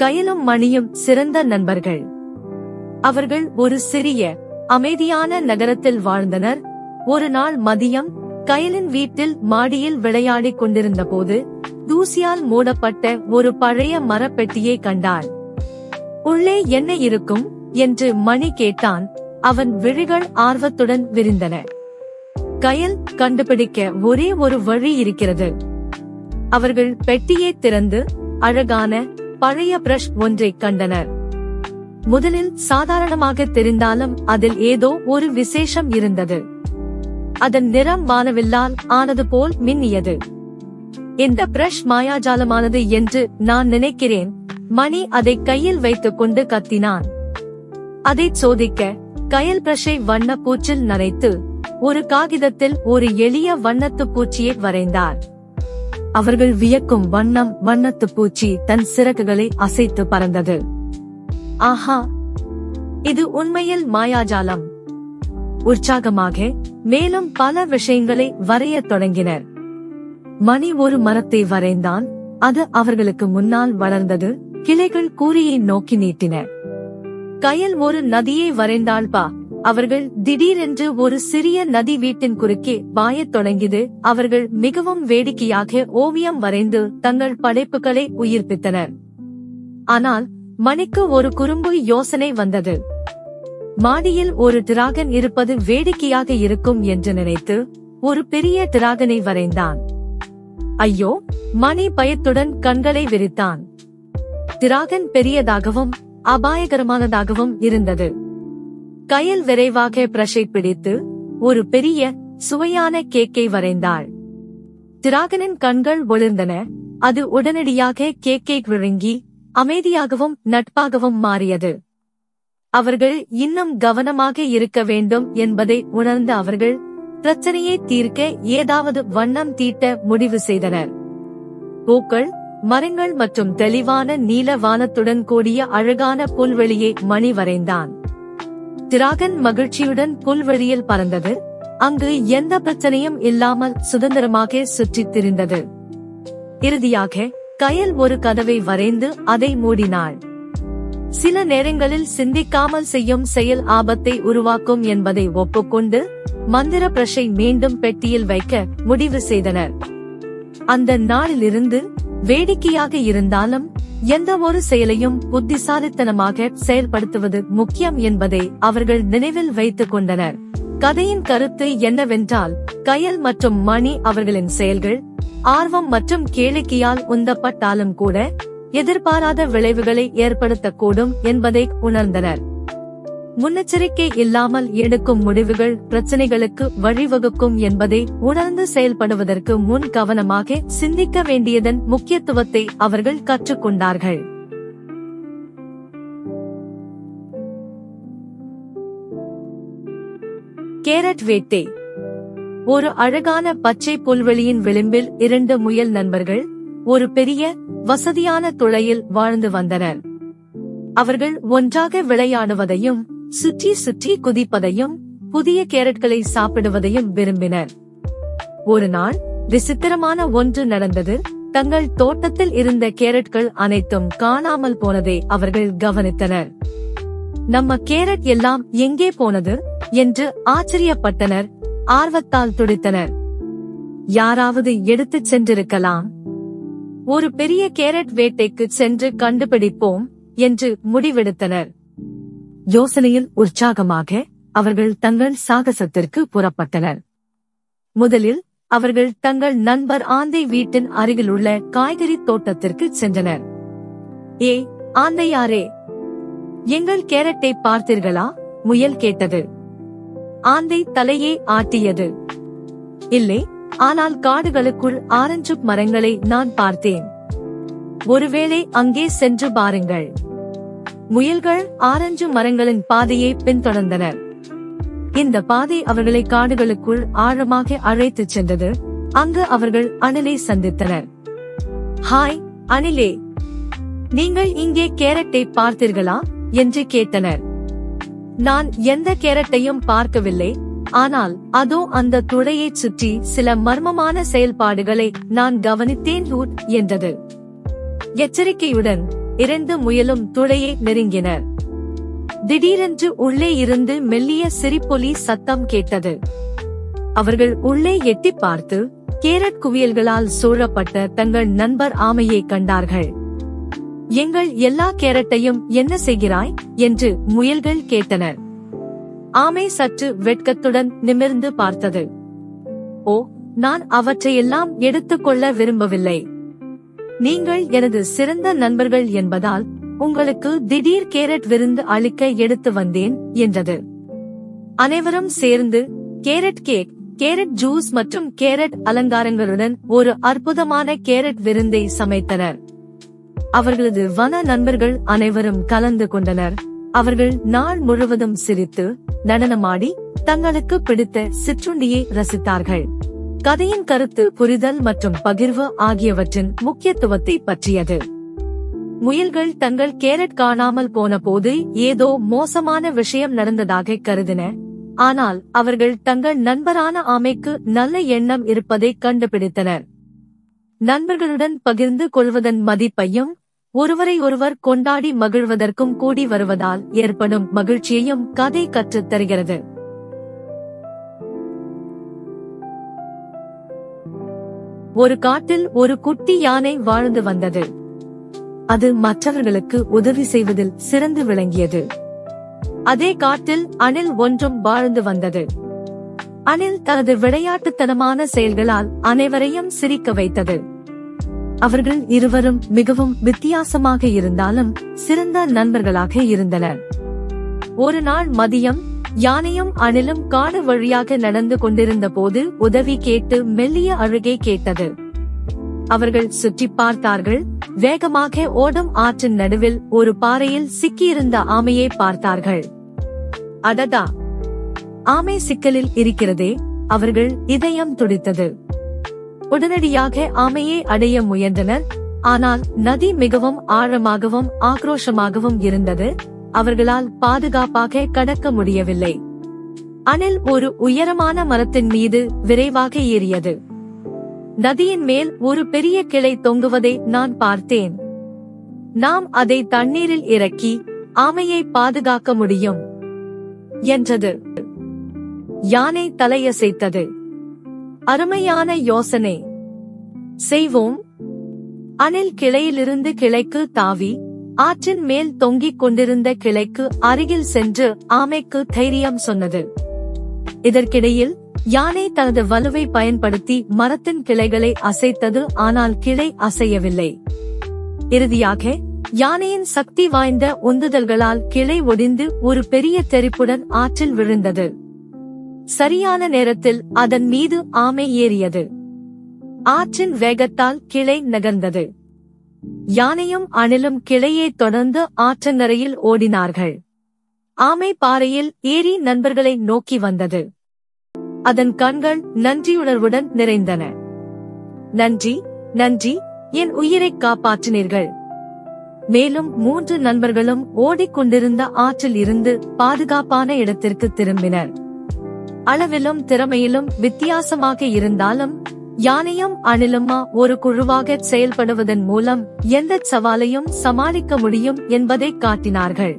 கயலும் மணியும் சிறந்த நண்பர்கள். அவர்கள் ஒரு சிறிய அமைதியான நகரத்தில் வாழ்ந்தனர். ஒரு நாள் மதியம் கயலின் வீட்டில் மாடியில் விளையாடிக் கொண்டிருந்த போது தூசியால் மூடப்பட்ட ஒரு பழைய மரப்பெட்டியை கண்டாள். உள்ளே என்ன இருக்கும் என்று மணி கேட்டான். அவன் விழிகள் ஆர்வத்துடன் விரிந்தன. கயல், கண்டுபிடிக்க ஒரே ஒரு வழி இருக்கிறது. அவர்கள் பெட்டியை திறந்து அழகான பழைய பிரஷ் ஒன்றை கண்டனர். முதலில் சாதாரணமாக தெரிந்தாலும் அதில் ஏதோ ஒரு விசேஷம் இருந்தது. அதன் நிறம் வானவில்லால் ஆனது போல் மின்னியது. இந்த பிரஷ் மாயாஜாலமானது என்று நான் நினைக்கிறேன். மணி அதை கையில் வைத்துக் கொண்டு கத்தினான். அதை சோதிக்க கயல் பிரஷை வண்ண பூச்சில் நனைத்து ஒரு காகிதத்தில் ஒரு எளிய வண்ணத்து பூச்சியை வரைந்தார். அவர்கள் வியக்கும் வண்ணம் வண்ணத்து பூச்சி தன் சிறகுகளை அசைத்து பறந்தது. ஆஹா, இது உண்மையில் மாயாஜாலம்! உற்சாகமாக மேலும் பல விஷயங்களை வரையத் தொடங்கினர். மணி ஒரு மரத்தை வரைந்தான். அது அவர்களுக்கு முன்னால் வளர்ந்தது. கிளைகள் கூரியை நோக்கி நீட்டின. கயல் ஒரு நதியை வரைந்தாள். அவர்கள் திடீரென்று ஒரு சிறிய நதி வீட்டின் குறுக்கே பாயத் தொடங்கியது. அவர்கள் மிகவும் வேடிக்கையாக ஓவியம் வரைந்து தங்கள் படைப்புகளை உயிர்ப்பித்தனர். ஆனால் மணிக்கு ஒரு குறும்பு யோசனை வந்தது. மாடியில் ஒரு டிராகன் இருப்பது வேடிக்கையாக இருக்கும் என்று நினைத்து ஒரு பெரிய டிராகனை வரைந்தான். ஐயோ! மணி பயத்துடன் கண்களை விரித்தான். டிராகன் பெரியதாகவும் அபாயகரமானதாகவும் இருந்தது. கயல் விரைவாக பிரஷை பிடித்து ஒரு பெரிய சுவையான கேக்கை வரைந்தாள். டிராகனின் கண்கள் ஒளிர்ந்தன. அது உடனடியாக கேக்கை விழுங்கி அமைதியாகவும் நட்பாகவும் மாறியது. அவர்கள் இன்னும் கவனமாக இருக்க வேண்டும் என்பதை உணர்ந்த அவர்கள் பிரச்சனையை தீர்க்க ஏதாவது வண்ணம் தீட்ட முடிவு செய்தனர். பூக்கள், மரங்கள் மற்றும் தெளிவான நீல வானத்துடன் கூடிய அழகான புல்வெளியை மணி வரைந்தான். டிராகன் மகிழ்ச்சியுடன் புல்வெளியில் பறந்தது. அங்கு எந்த பிரச்சனையும் இல்லாமல் சுதந்திரமாக சுற்றித் திரிந்தது. இறுதியாக கயல் ஒரு கதவை வரைந்து அதை மூடினாள். சில நேரங்களில் சிந்திக்காமல் செய்யும் செயல் ஆபத்தை உருவாக்கும் என்பதை ஒப்புக்கொண்டு மந்திர பிரஷை மீண்டும் பெட்டியில் வைக்க முடிவு செய்தனர். அந்த நாளிலிருந்து வேடிக்கையாக இருந்தாலும் எந்த ஒரு செயலையும் புத்திசாலித்தனமாக செயல்படுத்துவது முக்கியம் என்பதை அவர்கள் நினைவில் வைத்துக் கொண்டனர். கதையின் கருத்து என்னவென்றால், கயல் மற்றும் மணி அவர்களின் செயல்கள் ஆர்வம் மற்றும் கேளிக்கையால் உந்தப்பட்டாலும் கூட எதிர்பாராத விளைவுகளை ஏற்படுத்தக்கூடும் என்பதை உணர்ந்தனர். முன்னெச்சரிக்கை இல்லாமல் எடுக்கும் முடிவுகள் பிரச்சனைகளுக்கு வழிவகுக்கும் என்பதை உணர்ந்து செயல்படுவதற்கு முன் கவனமாக சிந்திக்க வேண்டியதன் முக்கியத்துவத்தை அவர்கள் கற்றுக்கொண்டார்கள். கேரட் வேட்டை. ஒரு அழகான பச்சை புல்வெளியின் விளிம்பில் 2 முயல் நண்பர்கள் ஒரு பெரிய வசதியான துளையில் வாழ்ந்து வந்தனர். அவர்கள் ஒன்றாக விளையாடுவதையும் சுற்றி சுற்றி குதிப்பதையும் புதிய கேரட்களை சாப்பிடுவதையும் விரும்பினர். ஒரு நாள் விசித்திரமான ஒன்று நடந்தது. தங்கள் தோட்டத்தில் இருந்த கேரட்கள் அனைத்தும் காணாமல் போனதை அவர்கள் கவனித்தனர். நம்ம கேரட் எல்லாம் எங்கே போனது என்று ஆச்சரியப்பட்டனர். ஆர்வத்தால் துடித்தனர். யாராவது எடுத்துச் சென்றிருக்கலாம். ஒரு பெரிய கேரட் வேட்டைக்கு சென்று கண்டுபிடிப்போம் என்று முடிவெடுத்தனர். யோசனையில் உற்சாகமாக அவர்கள் தங்கள் சாகசத்திற்கு புறப்பட்டனர். முதலில் அவர்கள் தங்கள் நண்பர் ஆந்தை வீட்டின் அருகிலுள்ள காய்கறி தோட்டத்திற்கு சென்றனர். ஏ ஆந்தையாரே, எங்கள் கேரட்டை பார்த்தீர்களா? முயல் கேட்டது. ஆந்தை தலையே ஆட்டியது. இல்லை, ஆனால் காடுகளுக்குள் ஆரஞ்சு மரங்களை நான் பார்த்தேன். ஒருவேளை அங்கே சென்று பாருங்கள். முயல்கள் ஆரஞ்சு மரங்களின் பாதையை பின்தொடர்ந்தனர். இந்த பாதை அவர்களை காடுகளுக்குள் ஆழமாக அழைத்துச் சென்றது. அங்கு அவர்கள் அணிலை சந்தித்தனர். ஹாய் அணிலே, நீங்கள் இங்கே கேரட்டை பார்த்தீர்களா என்று கேட்டனர். நான் எந்த கேரட்டையும் பார்க்கவில்லை, ஆனால் அதோ அந்த துளையைச் சுற்றி சில மர்மமான செயல்பாடுகளை நான் கவனித்தேன் என்றது. எச்சரிக்கையுடன், 2 முயலும் துளையை நெருங்கினர். திடீரென்று உள்ளே இருந்து மெல்லிய சிரிப்பொலி சத்தம் கேட்டது. அவர்கள் உள்ளே எட்டிப் பார்த்து கேரட் குவியல்களால் சூழப்பட்ட தங்கள் நண்பர் ஆமையை கண்டார்கள். எங்கள் எல்லா கேரட்டையும் என்ன செய்கிறாய் என்று முயல்கள் கேட்டனர். ஆமை சற்று வெட்கத்துடன் நிமிர்ந்து பார்த்தது. ஓ, நான் அவற்றையெல்லாம் எடுத்துக்கொள்ள விரும்பவில்லை. நீங்கள் எனது சிறந்த நண்பர்கள் என்பதால் உங்களுக்கு திடீர் கேரட் விருந்து அளிக்க எடுத்து வந்தேன் என்றது. அனைவரும் சேர்ந்து கேரட் கேக், கேரட் ஜூஸ் மற்றும் கேரட் அலங்காரங்களுடன் ஒரு அற்புதமான கேரட் விருந்தை சமைத்தனர். அவர்களது வன நண்பர்கள் அனைவரும் கலந்து கொண்டனர். அவர்கள் நாள் முழுவதும் சிரித்து நடனமாடி தங்களுக்கு பிடித்த சிற்றுண்டியை ரசித்தார்கள். கதையின் கருத்து புரிதல் மற்றும் பகிர்வு ஆகியவற்றின் முக்கியத்துவத்தை பற்றியது. முயல்கள் தங்கள் கேரட் காணாமல் போன போது ஏதோ மோசமான விஷயம் நடந்ததாக கருதின. ஆனால் அவர்கள் தங்கள் நண்பரான ஆமைக்கு நல்ல எண்ணம் இருப்பதை கண்டுபிடித்தனர். நண்பர்களுடன் பகிர்ந்து கொள்வதன் மதிப்பையும் ஒருவரை ஒருவர் கொண்டாடி மகிழ்வதற்கும் கூடி வருவதால் ஏற்படும் மகிழ்ச்சியையும் கதை கற்றுத் தருகிறது. ஒரு காட்டில் ஒரு குட்டி யானை வாழ்ந்து வந்தது. அது மற்றவர்களுக்கு உதவி செய்வதில் சிறந்து விளங்கியது. அதே காட்டில் அணில் ஒன்றும் வாழ்ந்து வந்தது. அணில் தனது விளையாட்டுத்தனமான செயல்களால் அனைவரையும் சிரிக்க வைத்தது. அவர்கள் இருவரும் மிகவும் வித்தியாசமாக இருந்தாலும் சிறந்த நண்பர்களாக இருந்தனர். ஒரு நாள் மதியம் யானையும் அணிலும் காடு வழியாக நடந்து கொண்டிருந்த போது உதவி கேட்டு மெல்லிய அழுகை கேட்டது. அவர்கள் சுற்றி பார்த்தார்கள். வேகமாக ஓடும் ஆற்றின் நடுவில் ஒரு பாறையில் சிக்கியிருந்த ஆமையை பார்த்தார்கள். அடடா, ஆமை சிக்கலில் இருக்கிறதே! அவர்கள் இதயம் துடித்தது. உடனடியாக ஆமையை அடைய முயன்றனர். ஆனால் நதி மிகவும் ஆழமாகவும் ஆக்ரோஷமாகவும் இருந்தது. அவர்களால் பாதுகாப்பாக கடக்க முடியவில்லை. அணில் ஒரு உயரமான மரத்தின் மீது விரைவாக ஏறியது. நதியின் மேல் ஒரு பெரிய கிளை தொங்குவதை நான் பார்த்தேன். நாம் அதை தண்ணீரில் இறக்கி ஆமையை பாதுகாக்க முடியும் என்றது. யானை தலையசைத்தது. அருமையான யோசனை, செய்வோம். அணில் கிளையிலிருந்து கிளைக்கு தாவி ஆற்றின் மேல் தொங்கிக் கொண்டிருந்த கிளைக்கு அருகில் சென்று ஆமைக்கு தைரியம் சொன்னது. இதற்கிடையில் யானை தனது வலுவை பயன்படுத்தி மரத்தின் கிளைகளை அசைத்தது. ஆனால் கிளை அசையவில்லை. இறுதியாக யானையின் சக்தி வாய்ந்த உந்துதல்களால் கிளை ஒடிந்து ஒரு பெரிய தெறிப்புடன் ஆற்றில் விழுந்தது. சரியான நேரத்தில் அதன் மீது ஆமை ஏறியது. ஆற்றின் வேகத்தால் கிளை நகர்ந்தது. யானையும் அணிலும் கிளையை தொடர்ந்து ஆற்றங்கரையில் ஓடினார்கள். ஆமை பாறையில் ஏறி நண்பர்களை நோக்கி வந்தது. அதன் கண்கள் நன்றியுணர்வுடன் நிறைந்தன. நன்றி, நன்றி, என் உயிரைக் காப்பாற்றினீர்கள். மேலும் 3 நண்பர்களும் ஓடிக்கொண்டிருந்த ஆற்றில் இருந்து பாதுகாப்பான இடத்திற்கு திரும்பினர். அளவிலும் திறமையிலும் வித்தியாசமாக இருந்தாலும் யானையும் அணிலுமா ஒரு குழுவாக செயல்படுவதன் மூலம் எந்த சவாலையும் சமாளிக்க முடியும் என்பதை காட்டினார்கள்.